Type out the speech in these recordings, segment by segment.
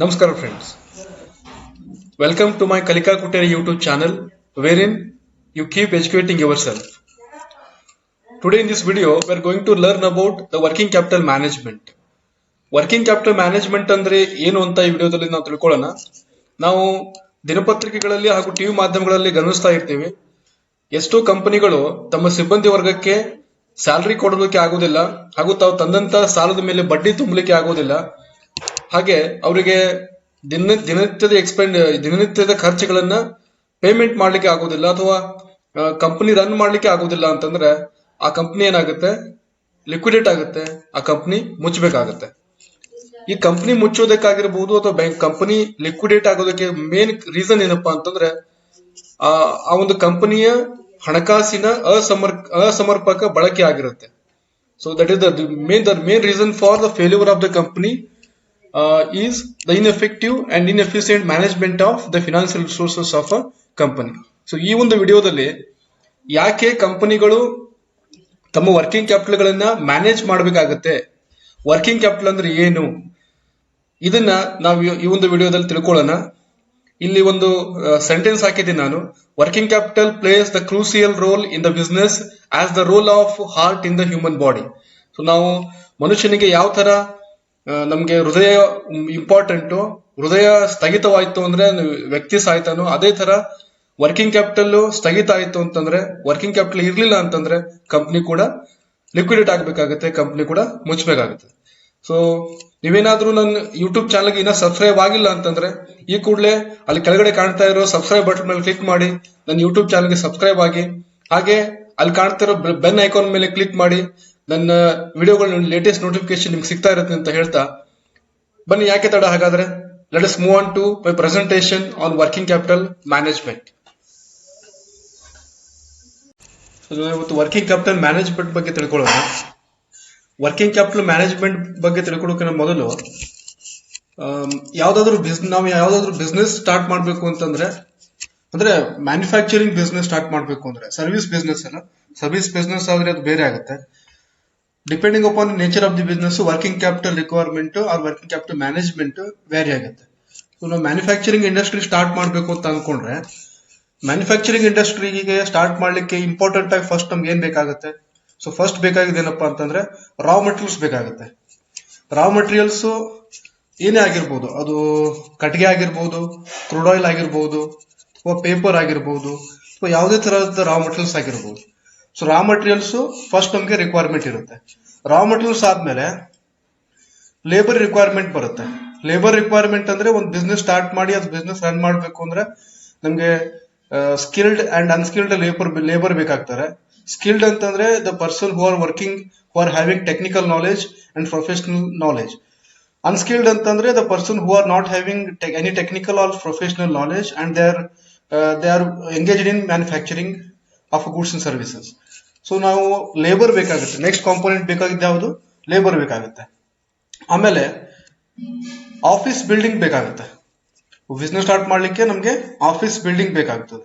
Namaskar friends. Welcome to my Kalika Kuteri YouTube channel wherein you keep educating yourself. Today in this video we are going to learn about the working capital management. Working capital management ಅಂದ್ರೆ ಏನು ಅಂತ ಈ ವಿಡಿಯೋದಲ್ಲಿ ನಾವು ತಿಳ್ಕೊಳ್ಳೋಣ. ನಾವು ದಿನಪತ್ರಿಕೆಗಳಲ್ಲಿ ಹಾಗೂ TV ಮಾಧ್ಯಮಗಳಲ್ಲಿ ಗಮನಿಸ್ತಾ ಇರ್ತೀವಿ, ಎಷ್ಟೋ ಕಂಪನಿಗಳು ತಮ್ಮ ಸಿಬ್ಬಂದಿ ವರ್ಗಕ್ಕೆ ಸ್ಯಾಲರಿ ಕೊಡೋದಕ್ಕೆ ಆಗೋದಿಲ್ಲ ಹಾಗೂ ತಾವು ತಂದಂತ ಸಾಲದ ಮೇಲೆ ಬಡ್ಡಿ ತುಂಬಲಿಕ್ಕೆ ಆಗೋದಿಲ್ಲ. ಹಾಗೆ ಅವರಿಗೆ ದಿನನಿತ್ಯದ ಖರ್ಚುಗಳನ್ನ ಪೇಮೆಂಟ್ ಮಾಡ್ಲಿಕ್ಕೆ ಆಗೋದಿಲ್ಲ ಅಥವಾ ಕಂಪನಿ ರನ್ ಮಾಡ್ಲಿಕ್ಕೆ ಆಗೋದಿಲ್ಲ ಅಂತಂದ್ರೆ ಆ ಕಂಪನಿ ಏನಾಗುತ್ತೆ, ಲಿಕ್ವಿಡೇಟ್ ಆಗುತ್ತೆ, ಆ ಕಂಪನಿ ಮುಚ್ಚಬೇಕಾಗತ್ತೆ. ಈ ಕಂಪನಿ ಮುಚ್ಚೋದಕ್ಕಾಗಿರ್ಬಹುದು ಅಥವಾ ಕಂಪನಿ ಲಿಕ್ವಿಡೇಟ್ ಆಗೋದಕ್ಕೆ ಮೇನ್ ರೀಸನ್ ಏನಪ್ಪಾ ಅಂತಂದ್ರೆ ಆ ಒಂದು ಕಂಪನಿಯ ಹಣಕಾಸಿನ ಅಸಮರ್ಪಕ ಬಳಕೆ ಆಗಿರುತ್ತೆ. So that is the main reason for the failure of the company is the ineffective and inefficient management of the financial resources of a company. So ಈ ಒಂದು ವಿಡಿಯೋದಲ್ಲಿ ಯಾಕೆ ಕಂಪನಿಗಳು ತಮ್ಮ ವರ್ಕಿಂಗ್ ಕ್ಯಾಪಿಟಲ್ ಗಳನ್ನ ಮ್ಯಾನೇಜ್ ಮಾಡಬೇಕಾಗತ್ತೆ, ವರ್ಕಿಂಗ್ ಕ್ಯಾಪಿಟಲ್ ಅಂದ್ರೆ ಏನು, ಇದನ್ನ ನಾವು ಈ ಒಂದು ವಿಡಿಯೋದಲ್ಲಿ ತಿಳ್ಕೊಳ್ಳೋಣ. ಇಲ್ಲಿ ಒಂದು ಸೆಂಟೆನ್ಸ್ ಹಾಕಿದ್ದೀನಿ ನಾನು. Working capital place the crucial role in the business as the role of heart in the human body. So ನಾವು ಮನುಷ್ಯನಿಗೆ ಯಾವ ತರ ನಮ್ಗೆ ಹೃದಯ ಇಂಪಾರ್ಟೆಂಟು, ಹೃದಯ ಸ್ಥಗಿತವಾಯ್ತು ಅಂದ್ರೆ ವ್ಯಕ್ತಿ ಸಾಯ್ತಾನೋ, ಅದೇ ತರ ವರ್ಕಿಂಗ್ ಕ್ಯಾಪಿಟಲ್ ಸ್ಥಗಿತ ಆಯ್ತು ಅಂತಂದ್ರೆ, ವರ್ಕಿಂಗ್ ಕ್ಯಾಪಿಟಲ್ ಇರ್ಲಿಲ್ಲ ಅಂತಂದ್ರೆ ಕಂಪ್ನಿ ಕೂಡ ಲಿಕ್ವಿಡೇಟ್ ಆಗ್ಬೇಕಾಗತ್ತೆ, ಕಂಪ್ನಿ ಕೂಡ ಮುಚ್ಚಬೇಕಾಗುತ್ತೆ. ಸೊ ನೀವೇನಾದ್ರೂ ನನ್ನ ಯೂಟ್ಯೂಬ್ ಚಾನಲ್ಗೆ ಇನ್ನ ಸಬ್ಸ್ಕ್ರೈಬ್ ಆಗಿಲ್ಲ ಅಂತಂದ್ರೆ ಈ ಕೂಡಲೇ ಅಲ್ಲಿ ಕೆಳಗಡೆ ಕಾಣ್ತಾ ಇರೋ ಸಬ್ಸ್ಕ್ರೈಬ್ ಬಟನ್ ಮೇಲೆ ಕ್ಲಿಕ್ ಮಾಡಿ ನನ್ನ ಯೂಟ್ಯೂಬ್ ಚಾನಲ್ಗೆ ಸಬ್ಸ್ಕ್ರೈಬ್ ಆಗಿ, ಹಾಗೆ ಅಲ್ಲಿ ಕಾಣ್ತಾ ಇರೋ ಬೆನ್ ಐಕಾನ್ ಮೇಲೆ ಕ್ಲಿಕ್ ಮಾಡಿ ನನ್ನ ವಿಡಿಯೋಗಳ ಲೇಟೆಸ್ಟ್ ನೋಟಿಫಿಕೇಶನ್ ನಿಮ್ಗೆ ಸಿಗ್ತಾ ಇರುತ್ತೆ ಅಂತ ಹೇಳ್ತಾ, ಬನ್ನಿ ಯಾಕೆ ತಡ ಹಾಗಾದ್ರೆ, let us move on to my presentation on working capital management. ಇವತ್ತು ವರ್ಕಿಂಗ್ ಕ್ಯಾಪಿಟಲ್ ಮ್ಯಾನೇಜ್ಮೆಂಟ್ ಬಗ್ಗೆ ತಿಳ್ಕೊಳ್ಳೋಣ. ವರ್ಕಿಂಗ್ ಕ್ಯಾಪಿಟಲ್ ಮ್ಯಾನೇಜ್ಮೆಂಟ್ ಬಗ್ಗೆ ತಿಳ್ಕೊಳ್ಳೋಕೆ ಮೊದಲು ನಾವು ಯಾವ್ದಾದ್ರು ಬಿಸ್ನೆಸ್ ಸ್ಟಾರ್ಟ್ ಮಾಡ್ಬೇಕು ಅಂತಂದ್ರೆ, ಅಂದ್ರೆ ಮ್ಯಾನುಫ್ಯಾಕ್ಚರಿಂಗ್ ಬಿಸ್ನೆಸ್ ಸ್ಟಾರ್ಟ್ ಮಾಡ್ಬೇಕು ಅಂದ್ರೆ, ಸರ್ವಿಸ್ ಬಿಸ್ನೆಸ್ ಅಲ್ಲ, ಸರ್ವಿಸ್ ಬಿಸ್ನೆಸ್ ಆದ್ರೆ ಅದು ಬೇರೆ ಆಗುತ್ತೆ. Depending upon nature of the business working capital requirement or working capital management vary ಆಗುತ್ತೆ. ಸೊ ನಾವು ಮ್ಯಾನುಫ್ಯಾಕ್ಚರಿಂಗ್ ಇಂಡಸ್ಟ್ರಿ ಸ್ಟಾರ್ಟ್ ಮಾಡ್ಬೇಕು ಅಂತ ಅನ್ಕೊಂಡ್ರೆ, ಮ್ಯಾನುಫ್ಯಾಕ್ಚರಿಂಗ್ ಇಂಡಸ್ಟ್ರಿಗೆ ಸ್ಟಾರ್ಟ್ ಮಾಡ್ಲಿಕ್ಕೆ ಇಂಪಾರ್ಟೆಂಟ್ ಆಗಿ ಫಸ್ಟ್ ನಮ್ಗೆ ಏನ್ ಬೇಕಾಗುತ್ತೆ? ಸೊ ಫಸ್ಟ್ ಬೇಕಾಗಿದೆ ಏನಪ್ಪಾ ಅಂತಂದ್ರೆ ರಾ ಮೆಟೀರಿಯಲ್ಸ್ ಬೇಕಾಗುತ್ತೆ. ರಾ ಮೆಟೀರಿಯಲ್ಸ್ ಏನೇ ಆಗಿರ್ಬೋದು, ಅದು ಕಟ್ಟಿಗೆ ಆಗಿರ್ಬೋದು, ಕ್ರೂಡ್ ಆಯಿಲ್ ಆಗಿರ್ಬೋದು, ಅಥವಾ ಪೇಪರ್ ಆಗಿರ್ಬೋದು, ಅಥವಾ ಯಾವುದೇ ತರಹದ ರಾ ಮೆಟೀರಿಯಲ್ಸ್ ಆಗಿರ್ಬೋದು. ಸೊ ರಾ ಮೆಟೀರಿಯಲ್ಸ್ ಫಸ್ಟ್ ನಮ್ಗೆ ರಿಕ್ವೈರ್ಮೆಂಟ್ ಇರುತ್ತೆ. ರಾ ಮೆಟೀರಿಯಲ್ಸ್ ಆದ್ಮೇಲೆ ಲೇಬರ್ ರಿಕ್ವೈರ್ಮೆಂಟ್ ಬರುತ್ತೆ. ಲೇಬರ್ ರಿಕ್ವೈರ್ಮೆಂಟ್ ಅಂದ್ರೆ ಒಂದು ಬಿಸ್ನೆಸ್ ಸ್ಟಾರ್ಟ್ ಮಾಡಿ ಅದು ಬಿಸ್ನೆಸ್ ರನ್ ಮಾಡ್ಬೇಕು ಅಂದ್ರೆ ನಮ್ಗೆ ಸ್ಕಿಲ್ಡ್ ಅಂಡ್ ಅನ್ಸ್ಕಿಲ್ಡ್ ಲೇಬರ್ ಬೇಕಾಗ್ತಾರೆ. ಸ್ಕಿಲ್ಡ್ ಅಂತಂದ್ರೆ the person who are working, who are having technical knowledge and professional knowledge. Unskilled ಅಂತಂದ್ರೆ the person who are not having any technical or professional knowledge and they are engaged in manufacturing of goods and services. So ನಾವು labour ಬೇಕಾಗುತ್ತೆ. Next component ಬೇಕಾಗಿದ್ದು ಯಾವುದು? Labour ಬೇಕಾಗುತ್ತೆ. ಆಮೇಲೆ office building ಬೇಕಾಗುತ್ತೆ. Business start ಮಾಡ್ಲಿಕ್ಕೆ ನಮ್ಗೆ ಆಫೀಸ್ ಬಿಲ್ಡಿಂಗ್ ಬೇಕಾಗ್ತದೆ.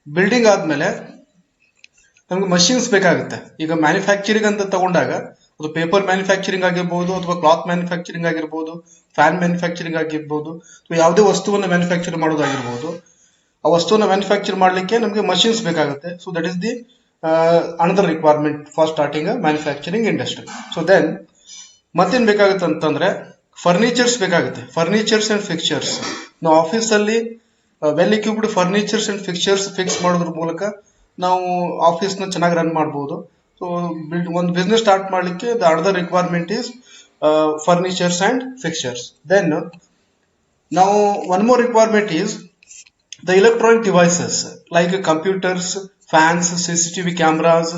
ಬಿಲ್ಡಿಂಗ್ ಆದ್ಮೇಲೆ ನಮ್ಗೆ ಮಷಿನ್ಸ್ ಬೇಕಾಗುತ್ತೆ. ಈಗ ಮ್ಯಾನುಫ್ಯಾಕ್ಚರಿಂಗ್ ಅಂತ ತಗೊಂಡಾಗ ಅದು ಪೇಪರ್ ಮ್ಯಾನುಫ್ಯಾಕ್ಚರಿಂಗ್ ಆಗಿರ್ಬೋದು, ಅಥವಾ ಕ್ಲಾತ್ ಮ್ಯಾನುಫ್ಯಾಕ್ಚರಿಂಗ್ ಆಗಿರ್ಬೋದು, ಫ್ಯಾನ್ ಮ್ಯಾನುಫ್ಯಾಕ್ಚರಿಂಗ್ ಆಗಿರ್ಬೋದು, ಅಥವಾ ಯಾವುದೇ ವಸ್ತುವನ್ನ ಮ್ಯಾನುಫ್ಯಾಕ್ಚರ್ ಮಾಡೋದಾಗಿರ್ಬೋದು, ಆ ವಸ್ತುವನ್ನ ಮ್ಯಾನುಫ್ಯಾಕ್ಚರ್ ಮಾಡ್ಲಿಕ್ಕೆ ನಮ್ಗೆ ಮಷಿನ್ಸ್ ಬೇಕಾಗುತ್ತೆ. So that is the another requirement for starting a manufacturing industry. So then ಮತ್ತೇನ್ ಬೇಕಾಗುತ್ತೆ ಅಂತಂದ್ರೆ ಫರ್ನಿಚರ್ಸ್ ಬೇಕಾಗುತ್ತೆ. Furnitures and fixtures. ನಾವು ಆಫೀಸ್ ಅಲ್ಲಿ well equipped furnitures and fixtures fix ಮಾಡೋದ್ರ ಮೂಲಕ ನಾವು ಆಫೀಸ್ ನ ಚೆನ್ನಾಗಿ ರನ್ ಮಾಡಬಹುದು. ಸೊ ಒಂದು ಬಿಸ್ನೆಸ್ ಸ್ಟಾರ್ಟ್ ಮಾಡ್ಲಿಕ್ಕೆ the another requirement is furnitures and fixtures. Then ನಾವು one more requirement is the electronic devices like computers, fans, CCTV cameras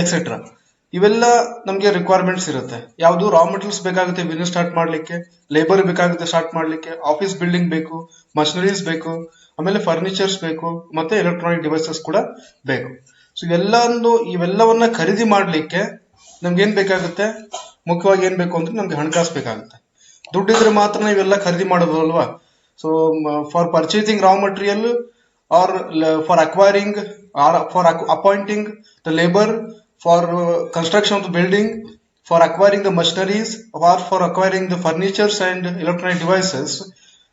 etcetera. ಇವೆಲ್ಲ ನಮ್ಗೆ ರಿಕ್ವೈರ್ಮೆಂಟ್ಸ್ ಇರುತ್ತೆ. ಯಾವುದು? ರಾ ಮೆಟೀರಿಯಲ್ಸ್ ಬೇಕಾಗುತ್ತೆ ಬಿಸ್ನೆಸ್ ಸ್ಟಾರ್ಟ್ ಮಾಡ್ಲಿಕ್ಕೆ, ಲೇಬರ್ ಬೇಕಾಗುತ್ತೆ ಸ್ಟಾರ್ಟ್ ಮಾಡ್ಲಿಕ್ಕೆ, ಆಫೀಸ್ ಬಿಲ್ಡಿಂಗ್ ಬೇಕು, ಮಷಿನರೀಸ್ ಬೇಕು, ಆಮೇಲೆ ಫರ್ನಿಚರ್ಸ್ ಬೇಕು, ಮತ್ತೆ ಎಲೆಕ್ಟ್ರಾನಿಕ್ ಡಿವೈಸಸ್ ಕೂಡ ಬೇಕು. ಸೊ ಇವೆಲ್ಲವನ್ನ ಖರೀದಿ ಮಾಡ್ಲಿಕ್ಕೆ ನಮ್ಗೆ ಏನ್ ಬೇಕಾಗುತ್ತೆ? ಮುಖ್ಯವಾಗಿ ಏನ್ ಬೇಕು ಅಂದ್ರೆ ನಮ್ಗೆ ಹಣಕಾಸು ಬೇಕಾಗುತ್ತೆ. ದುಡ್ಡಿದ್ರೆ ಮಾತ್ರ ಇವೆಲ್ಲ ಖರೀದಿ ಮಾಡಬಹುದು ಅಲ್ವಾ? So for purchasing raw material or for acquiring or for appointing the labour, for construction of the building, for acquiring the machineries or for acquiring the furnitures and electronic devices,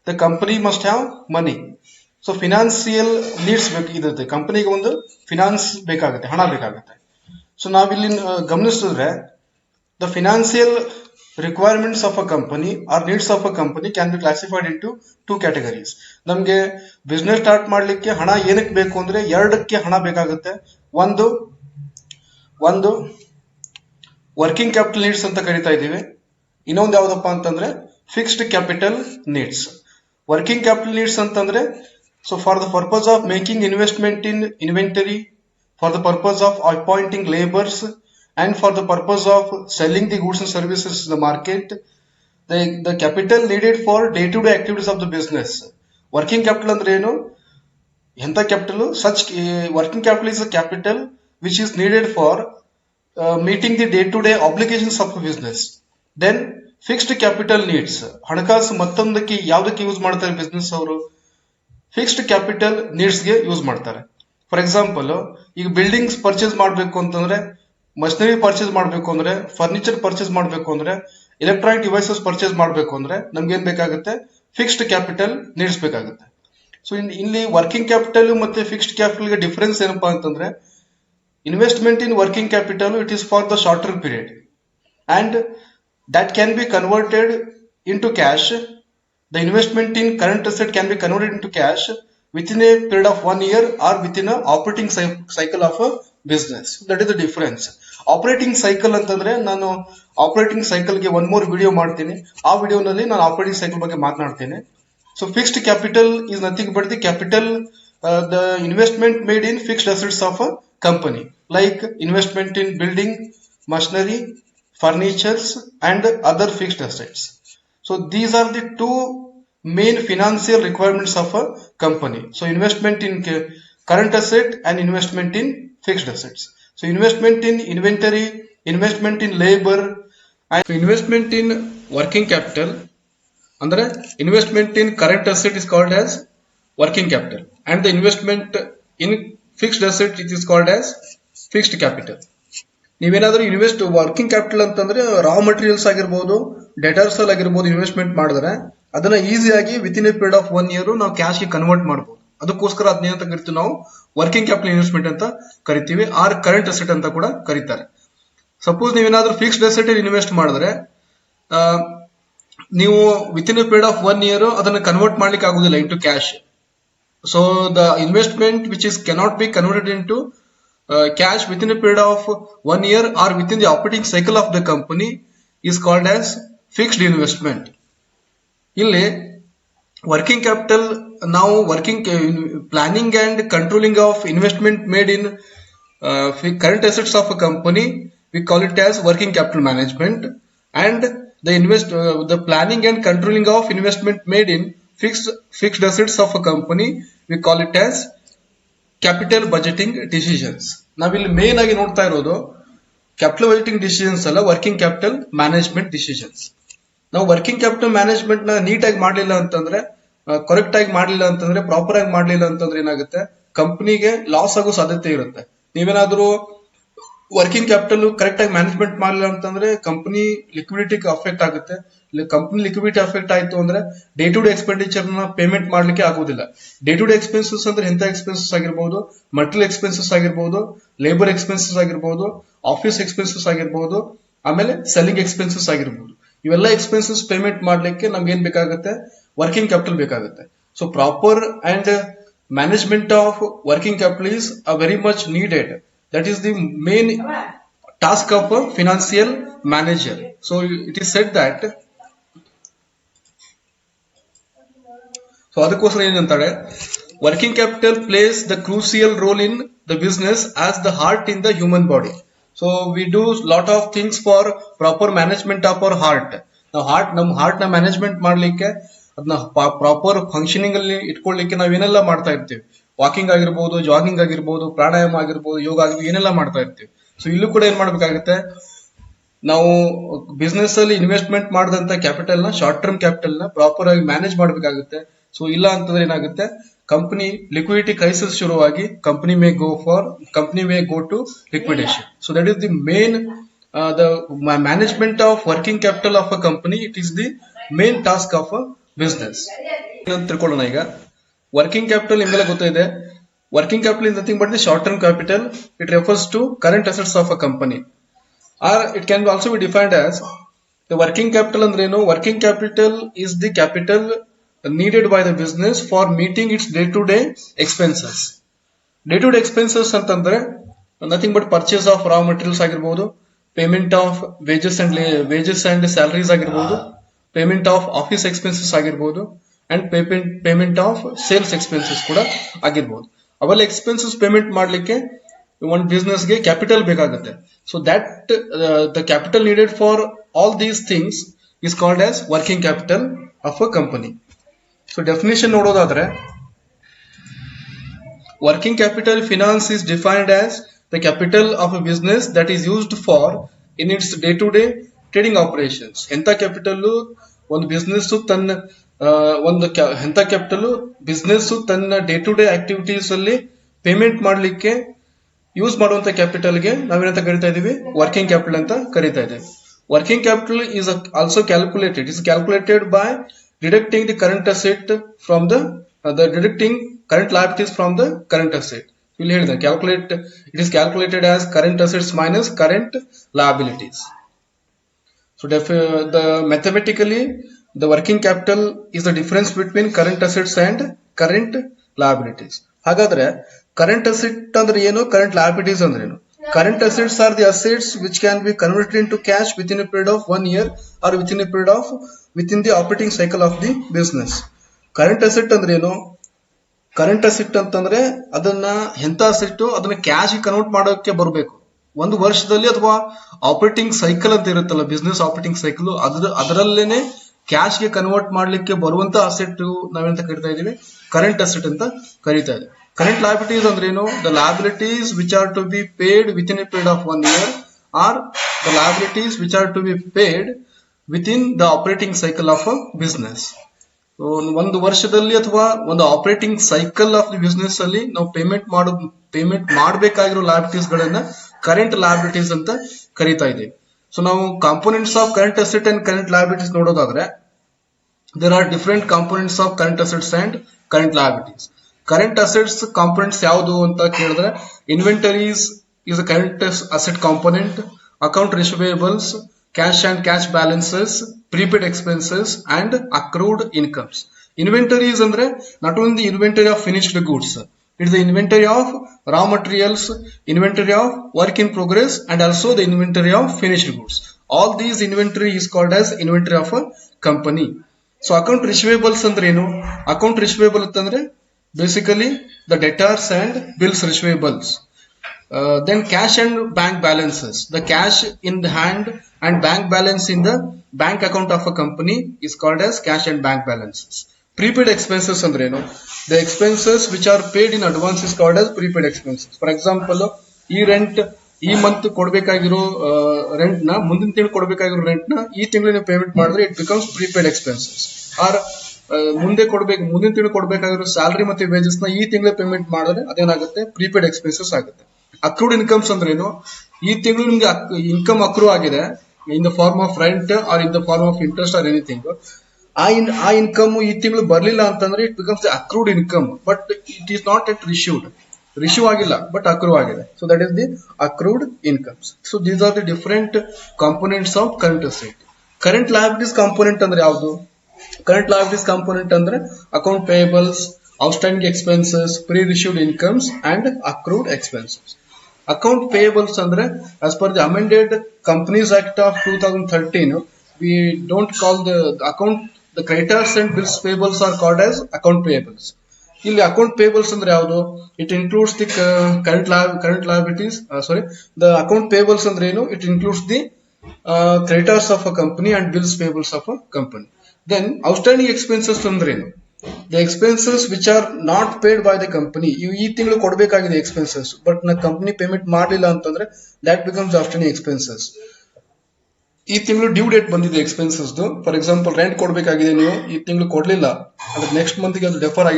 the company must have money. So financial needs ಇರುತ್ತೆ, ಕಂಪನಿಗೆ ಒಂದು finance ಬೇಕಾಗುತ್ತೆ, ಹಣ ಬೇಕಾಗುತ್ತೆ. So ನಾವಿಲ್ಲಿ ಗಮನಿಸಿದ್ರೆ the financial requirements of a company or needs of a company can be classified into categories. ನಮಗೆ business start ಮಾಡ್ಲಿಕ್ಕೆ ಹಣ ಏನಕ್ಕೆ ಬೇಕು ಅಂದ್ರೆ ಎರಡಕ್ಕೆ ಹಣ ಬೇಕಾಗುತ್ತೆ. ಒಂದು ವರ್ಕಿಂಗ್ ಕ್ಯಾಪಿಟಲ್ ನೀಡ್ಸ್ ಅಂತ ಕರಿತಾ ಇದ್ದೀವಿ. ಇನ್ನೊಂದು ಯಾವ್ದಪ್ಪ ಅಂತಂದ್ರೆ fixed capital needs. Working capital needs ಅಂತಂದ್ರೆ so for the purpose of making investment in inventory, for the purpose of appointing labours and for the purpose of selling the goods and services in the market, the capital needed for day-to-day activities of the business. Working capital ಅಂದ್ರೆ ಏನು? ಎಂತ capital? Such working capital is a capital which is needed for meeting the day-to-day obligations of a business. Then fixed capital needs. ಹಣಕಾಸು ಮತ್ತೊಂದಕ್ಕೆ ಯಾವ್ದಕ್ಕೆ use ಮಾಡ್ತಾರೆ business ಅವರು? Fixed capital needs ಗೆ use ಮಾಡ್ತಾರೆ. For example, ಈಗ ಬಿಲ್ಡಿಂಗ್ಸ್ ಪರ್ಚೇಸ್ ಮಾಡ್ಬೇಕು ಅಂತಂದ್ರೆ, machinery purchase ಮಾಡಬೇಕು ಅಂದ್ರೆ, ಫರ್ನಿಚರ್ ಪರ್ಚೇಸ್ ಮಾಡಬೇಕು ಅಂದ್ರೆ, ಎಲೆಕ್ಟ್ರಾನಿಕ್ ಡಿವೈಸಸ್ ಪರ್ಚೇಸ್ ಮಾಡಬೇಕು ಅಂದ್ರೆ ನಮ್ಗೆ ಏನ್ ಬೇಕಾಗುತ್ತೆ? ಫಿಕ್ಸ್ಡ್ ಕ್ಯಾಪಿಟಲ್ ನೀಡ್ಸ್ ಬೇಕಾಗುತ್ತೆ. ಸೊ ಇಲ್ಲಿ ವರ್ಕಿಂಗ್ ಕ್ಯಾಪಿಟಲ್ ಮತ್ತೆ ಫಿಕ್ಸ್ಡ್ ಕ್ಯಾಪಿಟಲ್ ಗೆ ಡಿಫರೆನ್ಸ್ ಏನಪ್ಪಾ ಅಂತಂದ್ರೆ, investment in working capital it is for the shorter period and that can be converted into cash. The investment in current asset can be converted into cash within a period of 1 year or within a operating cycle of a business. That is the difference. Operating cycle ಅಂತಂದ್ರೆ, ನಾನು operating cycle ಗೆ one more video ಮಾಡ್ತೀನಿ. ಆ ವಿಡಿಯೋನಲ್ಲಿ ನಾನು operating cycle ಬಗ್ಗೆ ಮಾತನಾಡ್ತೇನೆ. So fixed capital is nothing but the capital, the investment made in fixed assets of a company, like investment in building, machinery, furnitures and other fixed assets. So these are the two main financial requirements of a company. So investment in current asset and investment in fixed assets. So investment in inventory, investment in labor and investment in working capital. Andre investment in current asset is called as working capital and the investment in fixed asset it is called as fixed capital. ನೀವೇನಾದ್ರೂ invest working capital ಅಂತಂದ್ರೆ ರಾ materials ಆಗಿರ್ಬೋದು, debtors ಅಲ್ಲಿ ಆಗಿರ್ಬೋದು investment ಮಾಡಿದ್ರೆ ಅದನ್ನ ಈಸಿಯಾಗಿ within A period of 1 year ನಾವು cash ಗೆ ಕನ್ವರ್ಟ್ ಮಾಡಬಹುದು. ಅದಕ್ಕೋಸ್ಕರ ಅದನ್ನೇನಂತ ಕರಿತೀವಿ ನಾವು? ವರ್ಕಿಂಗ್ ಕ್ಯಾಪಿಟಲ್ ಇನ್ವೆಸ್ಟ್ಮೆಂಟ್ ಅಂತ ಕರಿತೀವಿ, ಆರ್ ಕರೆಂಟ್ ಅಸೆಟ್ ಅಂತ ಕೂಡ ಕರೀತಾರೆ. ಸಪೋಸ್ ನೀವೇನಾದ್ರೂ ಫಿಕ್ಸ್ಡ್ ಅಸೆಟ್ ಇನ್ವೆಸ್ಟ್ ಮಾಡಿದ್ರೆ ನೀವು within A period of 1 year ಅದನ್ನ ಕನ್ವರ್ಟ್ ಮಾಡ್ಲಿಕ್ಕೆ ಆಗುದಿಲ್ಲ into cash. So the investment which is cannot be converted into cash within a period of 1 year or within the operating cycle of the company is called as fixed investment. Illi working capital, now working planning and controlling of investment made in current assets of a company, we call it as working capital management, and the planning and controlling of investment made in fixed assets of a company, we call it as capital budgeting decisions. ನಾವಿಲ್ಲಿ main ಆಗಿ ನೋಡ್ತಾ ಇರೋದು capital budgeting decisions ಅಲ್ಲ, working capital management decisions. ನಾವು working capital management ನ ನೀಟಾಗಿ ಮಾಡಲಿಲ್ಲ ಅಂತಂದ್ರೆ, ಕರೆಕ್ಟ್ ಆಗಿ ಮಾಡಲಿಲ್ಲ ಅಂತಂದ್ರೆ, ಪ್ರಾಪರ್ ಆಗಿ ಮಾಡಲಿಲ್ಲ ಅಂತಂದ್ರೆ ಏನಾಗುತ್ತೆ? ಕಂಪನಿಗೆ ಲಾಸ್ ಆಗೋ ಸಾಧ್ಯತೆ ಇರುತ್ತೆ. ನೀವೇನಾದ್ರೂ ವರ್ಕಿಂಗ್ ಕ್ಯಾಪಿಟಲ್ ಕರೆಕ್ಟ್ ಆಗಿ ಮ್ಯಾನೇಜ್ಮೆಂಟ್ ಮಾಡಲಿಲ್ಲ ಅಂತಂದ್ರೆ ಕಂಪನಿ ಲಿಕ್ವಿಡಿಟಿಗೆ ಅಫೆಕ್ಟ್ ಆಗುತ್ತೆ. ಕಂಪನಿ ಲಿಕ್ವಿಡಿಟಿ ಅಫೆಕ್ಟ್ ಆಯ್ತು ಅಂದ್ರೆ ಡೇ ಟು ಡೇ ಎಕ್ಸ್ಪೆಂಡಿಚರ್ ನ ಪೇಮೆಂಟ್ ಮಾಡ್ಲಿಕ್ಕೆ ಆಗುದಿಲ್ಲ. ಡೇ ಟು ಡೇ ಎಕ್ಸ್ಪೆನ್ಸಸ್ ಅಂದ್ರೆ ಎಂತ ಎಕ್ಸ್ಪೆನ್ಸಸ್ ಆಗಿರ್ಬೋದು, ಮಟೀರಿಯಲ್ ಎಕ್ಸ್ಪೆನ್ಸಸ್ ಆಗಿರ್ಬೋದು, ಲೇಬರ್ ಎಕ್ಸ್ಪೆನ್ಸಸ್ ಆಗಿರ್ಬೋದು, ಆಫೀಸ್ ಎಕ್ಸ್ಪೆನ್ಸಸ್ ಆಗಿರ್ಬೋದು, ಆಮೇಲೆ ಸೆಲ್ಲಿಂಗ್ ಎಕ್ಸ್ಪೆನ್ಸಸ್ ಆಗಿರ್ಬೋದು. ಇವೆಲ್ಲ ಎಕ್ಸ್ಪೆನ್ಸಸ್ ಪೇಮೆಂಟ್ ಮಾಡ್ಲಿಕ್ಕೆ ನಮ್ಗೆ ಏನ್ ಬೇಕಾಗುತ್ತೆ? ವರ್ಕಿಂಗ್ ಕ್ಯಾಪಿಟಲ್ ಬೇಕಾಗುತ್ತೆ. So proper and management of working capital is very much needed. That is the main task of a financial manager. So it is said that, so ಅದಕ್ಕೋಸ್ಕರ ಏನಂತಾರೆ, working capital place the crucial role in the business as the heart in the human body. So we do lot of things for proper management of our heart. ನಾವು ನಮ್ಮ heart ನ management ಮಾಡ್ಲಿಕ್ಕೆ, ಅದನ್ನ proper functioning ಅಲ್ಲಿ ಇಟ್ಕೊಳ್ಳಿಕ್ಕೆ ನಾವೇನೆಲ್ಲ ಮಾಡ್ತಾ ಇರ್ತೀವಿ. Walking ಆಗಿರ್ಬೋದು, jogging ಆಗಿರ್ಬೋದು, ಪ್ರಾಣಾಯಾಮ ಆಗಿರ್ಬೋದು, ಯೋಗ ಆಗಿರ್ಬೋದು, ಏನೆಲ್ಲ ಮಾಡ್ತಾ ಇರ್ತೀವಿ. ಸೊ ಇಲ್ಲೂ ಕೂಡ ಏನ್ ಮಾಡ್ಬೇಕಾಗುತ್ತೆ? ನಾವು ಬಿಸ್ನೆಸ್ ಅಲ್ಲಿ ಇನ್ವೆಸ್ಟ್ಮೆಂಟ್ ಮಾಡಿದಂತ ಕ್ಯಾಪಿಟಲ್ ನ, ಶಾರ್ಟ್ ಟರ್ಮ್ ಕ್ಯಾಪಿಟಲ್ ನ ಪ್ರಾಪರ್ ಆಗಿ ಮ್ಯಾನೇಜ್ ಮಾಡಬೇಕಾಗುತ್ತೆ. ಸೊ ಇಲ್ಲ ಅಂತಂದ್ರೆ ಏನಾಗುತ್ತೆ? ಕಂಪನಿ ಲಿಕ್ವಿಡಿಟಿ ಕ್ರೈಸಿಸ್ ಶುರುವಾಗಿ company may go to liquidation. So that is the main the management of working capital of a company, it is the main task of a business. ಏನಂತ ತಿಳ್ಕೊಳ್ಳೋಣ ಈಗ. Working capital ನಿಮ್ಗೆಲ್ಲ ಗೊತ್ತಿದೆ. Working capital is nothing but the short term capital. It refers to current assets of a company. Or it can also be defined as the working capital andreno. Working capital is the capital needed by the business for meeting its day-to-day expenses. Day-to-day expenses ಅಂತಂದ್ರೆ nothing but purchase of raw materials ಆಗಿರಬಹುದು, payment of wages and salaries ಆಗಿರಬಹುದು, payment of office expenses ಆಗಿರಬಹುದು, and payment of sales expenses ಕೂಡ ಆಗಿರಬಹುದು. ಅವೆಲ್ಲ expenses payment ಮಾಡ್ಲಿಕ್ಕೆ one business ಗೆ capital ಬೇಕಾಗುತ್ತೆ. So that the capital needed for all these things is called as working capital of a company. So definition ನೋಡೋದಾದ್ರೆ, working capital finance is defined as the capital of a business that is used for in its day to day trading operations. ಎಂತ capital ಒಂದು business ತನ್ನ ಎಂತ capital business ತನ್ನ day to day activities ಅಲ್ಲಿ payment ಮಾಡ್ಲಿಕ್ಕೆ use ಮಾಡುವಂತ ಕ್ಯಾಪಿಟಲ್ಗೆ ನಾವೇನಂತ ಕರಿತಾ ಇದೀವಿ, ವರ್ಕಿಂಗ್ ಕ್ಯಾಪಿಟಲ್ ಅಂತ ಕರಿತಾ ಇದ್ದೀವಿ. Working capital is also calculated. It is calculated by deducting the current asset from the deducting current liabilities from the current asset. ಇಲ್ಲಿ ಹೇಳಿದ it is calculated as current assets minus current liabilities. So the mathematically the working capital is the difference between current assets and current liabilities. ಹಾಗಾದ್ರೆ current asset ಅಂದ್ರೆ ಏನು, current liabilities ಅಂದ್ರೆ ಏನು? Current assets are the assets which can be converted into cash within a period of 1 year or within the operating cycle of the business. Current asset ಅಂದ್ರೆ ಏನು? Current asset ಅಂತಂದ್ರೆ ಅದನ್ನ ಎಂತ asset ಅದನ್ನ cash convert ಮಾಡೋಕೆ ಬರಬೇಕು ಒಂದು ವರ್ಷದಲ್ಲಿ, ಅಥವಾ ಆಪರೇಟಿಂಗ್ ಸೈಕಲ್ ಅಂತ ಇರುತ್ತಲ್ಲ, ಬಿಸ್ನೆಸ್ ಆಪರೇಟಿಂಗ್ ಸೈಕಲ್, ಅದರಲ್ಲೇನೆ ಕ್ಯಾಶ್ ಗೆ ಕನ್ವರ್ಟ್ ಮಾಡ್ಲಿಕ್ಕೆ ಬರುವಂತ ಅಸೆಟ್ ನಾವೆಂತ ಕರಿತಾ ಇದೀವಿ, ಕರೆಂಟ್ ಅಸೆಟ್ ಅಂತ ಕರಿತಾ ಇದ್ದೀವಿ. ಕರೆಂಟ್ ಲಯಬಿಲಿಟೀಸ್ ಅಂದ್ರೆ ಏನು? The liabilities which are to be paid within a period of 1 year or the liabilities which are to be paid within the operating cycle of a business. ಒಂದು ವರ್ಷದಲ್ಲಿ ಅಥವಾ ಒಂದು operating cycle of the business ಅಲ್ಲಿ ನಾವು payment ಮಾಡಬೇಕಾಗಿರೋ liabilities ಗಳನ್ನ current liabilities ಅಂತ ಕರಿತಾ ಇದ್ದೀವಿ. ಸೊ ನಾವು components of current asset and current liabilities ನೋಡೋದಾದ್ರೆ, there are different components of current assets and current liabilities. Current assets components ಯಾವುದು ಅಂತ ಕೇಳಿದ್ರೆ, inventories is a current asset component, account receivables, cash and cash balances, prepaid expenses and accrued incomes. Inventories ಅಂದ್ರೆ not only the inventory of finished goods, it is the inventory of raw materials, inventory of work in progress and also the inventory of finished goods. All these inventory is called as inventory of a company. So account receivables andre enu? Account receivable ಅಂತಂದ್ರೆ basically the debtors and bills receivables. Then cash and bank balances, the cash in the hand and bank balance in the bank account of a company is called as cash and bank balances. Prepaid expenses ಅಂದ್ರೆ ಏನು? The expenses which are paid in advance is called as prepaid expenses. For example, ಈ month ಕೊಡಬೇಕಾಗಿರೋ rent ನ ಮುಂದಿನ ತಿಂಗಳು ಕೊಡಬೇಕಾಗಿರೋ rent ನ ಈ ತಿಂಗಳು payment ಮಾಡಿದ್ರೆ it becomes prepaid expenses. Or ಮುಂದಿನ ತಿಂಗಳು ಕೊಡಬೇಕಾಗಿರೋ ಸ್ಯಾಲರಿ ಮತ್ತೆ ವೇಜಸ್ ನ ಈ ತಿಂಗಳು ಪೇಮೆಂಟ್ ಮಾಡಿದ್ರೆ ಅದೇನಾಗುತ್ತೆ, ಪ್ರೀಪೇಡ್ ಎಕ್ಸ್ಪೆನ್ಸಸ್ ಆಗುತ್ತೆ. ಅಕ್ರೂಡ್ ಇನ್ಕಮ್ಸ್ ಅಂದ್ರೆ ಏನು? ಈ ತಿಂಗಳು ನಿಮ್ಗೆ ಇನ್ಕಮ್ ಅಕ್ರೂ ಆಗಿದೆ in the form of rent or in the form of interest or anything. ಆ ಇನ್ಕಮ್ ಈ ತಿಂಗಳು ಬರ್ಲಿಲ್ಲ ಅಂತಂದ್ರೆ it becomes accrued income, but it is not at ರಿಶ್ಯೂ ಆಗಿಲ್ಲ, ಬಟ್ ಅಕ್ರೂ ಆಗಿದೆ. So that is the accrued incomes. So these are the different components of current asset. Current liabilities component ಅಂದ್ರೆ ಯಾವುದು? ಕರೆಂಟ್ ಲಯಬಿಲಿಟೀಸ್ ಕಾಂಪೋನೆಂಟ್ ಅಂದ್ರೆ account payables, outstanding expenses, pre received incomes and accrued expenses. Account payables ಅಂದ್ರೆ as per the amended companies act of 2013 we don't call the account, the creditors and bills payables are called as account payables. ಇಲ್ಲಿ account payables ಅಂದ್ರೆ ಯಾವುದು? It includes the current liabilities, the account payables ಅಂದ್ರೆ ಏನು? It includes the creditors of a company and bills payables of a company. Then outstanding expenses ಅಂದ್ರೆ ಏನು? The expenses which are not paid by the company. ಈ ತಿಂಗಳು ಕೊಡಬೇಕಾಗಿದೆ expenses, but ನಾ company payment ಮಾಡಲಿಲ್ಲ ಅಂತಂದ್ರೆ that becomes outstanding expenses. ಈ ತಿಂಗಳು due date ಬಂದಿದೆ ಎಕ್ಸ್ಪೆನ್ಸಸ್. ಫಾರ್ ಎಕ್ಸಾಂಪಲ್ ರೆಂಟ್ ಕೊಡಬೇಕಾಗಿದೆ, ನೀವು ಈ ತಿಂಗಳು ಕೊಡ್ಲಿಲ್ಲ ಅಂದ್ರೆ ನೆಕ್ಸ್ಟ್ ಮಂತ್ಗೆ ಅದು ಡೆಫರ್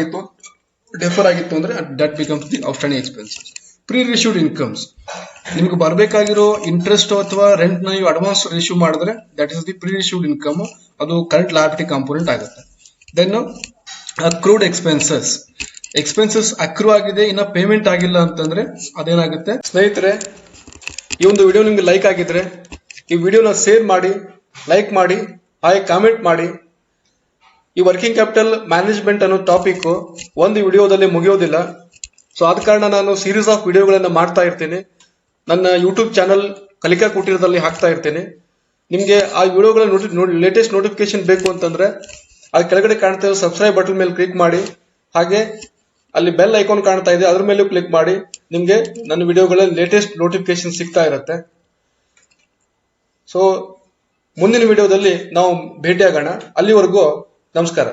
ಆಗಿತ್ತು ಅಂದ್ರೆ that becomes the outstanding expenses. Pre received incomes. ನಿಮ್ಗೆ ಬರಬೇಕಾಗಿರೋ ಇಂಟ್ರೆಸ್ಟ್ ಅಥವಾ ರೆಂಟ್ ನ ನೀವು ಅಡ್ವಾನ್ಸ್ ರಿಸೀವ್ ಮಾಡಿದ್ರೆ that is the pre received income, ಅದು ಕರೆಂಟ್ ಲಯಬಿಲಿಟಿ ಕಾಂಪೋನೆಂಟ್ ಆಗುತ್ತೆ. ದೆನ್ ಅಕ್ರೂಡ್ ಎಕ್ಸ್ಪೆನ್ಸಸ್ ಅಕ್ರೂ ಆಗಿದೆ, ಇನ್ನ ಪೇಮೆಂಟ್ ಆಗಿಲ್ಲ ಅಂತಂದ್ರೆ ಅದೇನಾಗುತ್ತೆ. ಸ್ನೇಹಿತರೆ, ಈ ಒಂದು ವಿಡಿಯೋ ನಿಮ್ಗೆ ಲೈಕ್ ಆಗಿದ್ರೆ ಈ ವಿಡಿಯೋನ ಶೇರ್ ಮಾಡಿ, ಲೈಕ್ ಮಾಡಿ, ಹಾಗೆ ಕಾಮೆಂಟ್ ಮಾಡಿ. ಈ ವರ್ಕಿಂಗ್ ಕ್ಯಾಪಿಟಲ್ ಮ್ಯಾನೇಜ್ಮೆಂಟ್ ಅನ್ನೋ ಟಾಪಿಕ್ ಒಂದು ವಿಡಿಯೋದಲ್ಲಿ ಮುಗಿಯೋದಿಲ್ಲ. ಸೊ ಆದ ಕಾರಣ ನಾನು ಸೀರೀಸ್ ಆಫ್ ವಿಡಿಯೋಗಳನ್ನ ಮಾಡ್ತಾ ಇರ್ತೀನಿ. ನನ್ನ ಯೂಟ್ಯೂಬ್ ಚಾನಲ್ ಕಲಿಕಾ ಕುಟೀರದಲ್ಲಿ ಹಾಕ್ತಾ ಇರ್ತೇನೆ. ನಿಮ್ಗೆ ಆ ವಿಡಿಯೋಗಳ ಲೇಟೆಸ್ಟ್ ನೋಟಿಫಿಕೇಶನ್ ಬೇಕು ಅಂತಂದ್ರೆ ಆ ಕೆಳಗಡೆ ಕಾಣ್ತಾ ಇರೋ ಸಬ್ಸ್ಕ್ರೈಬ್ ಬಟನ್ ಮೇಲೆ ಕ್ಲಿಕ್ ಮಾಡಿ, ಹಾಗೆ ಅಲ್ಲಿ ಬೆಲ್ ಐಕಾನ್ ಕಾಣ್ತಾ ಇದೆ ಅದ್ರ ಮೇಲೂ ಕ್ಲಿಕ್ ಮಾಡಿ. ನಿಮ್ಗೆ ನನ್ನ ವಿಡಿಯೋಗಳ ಲೇಟೆಸ್ಟ್ ನೋಟಿಫಿಕೇಶನ್ ಸಿಗ್ತಾ ಇರುತ್ತೆ. ಸೊ ಮುಂದಿನ ವಿಡಿಯೋದಲ್ಲಿ ನಾವು ಭೇಟಿಯಾಗೋಣ. ಅಲ್ಲಿವರೆಗೂ ನಮಸ್ಕಾರ.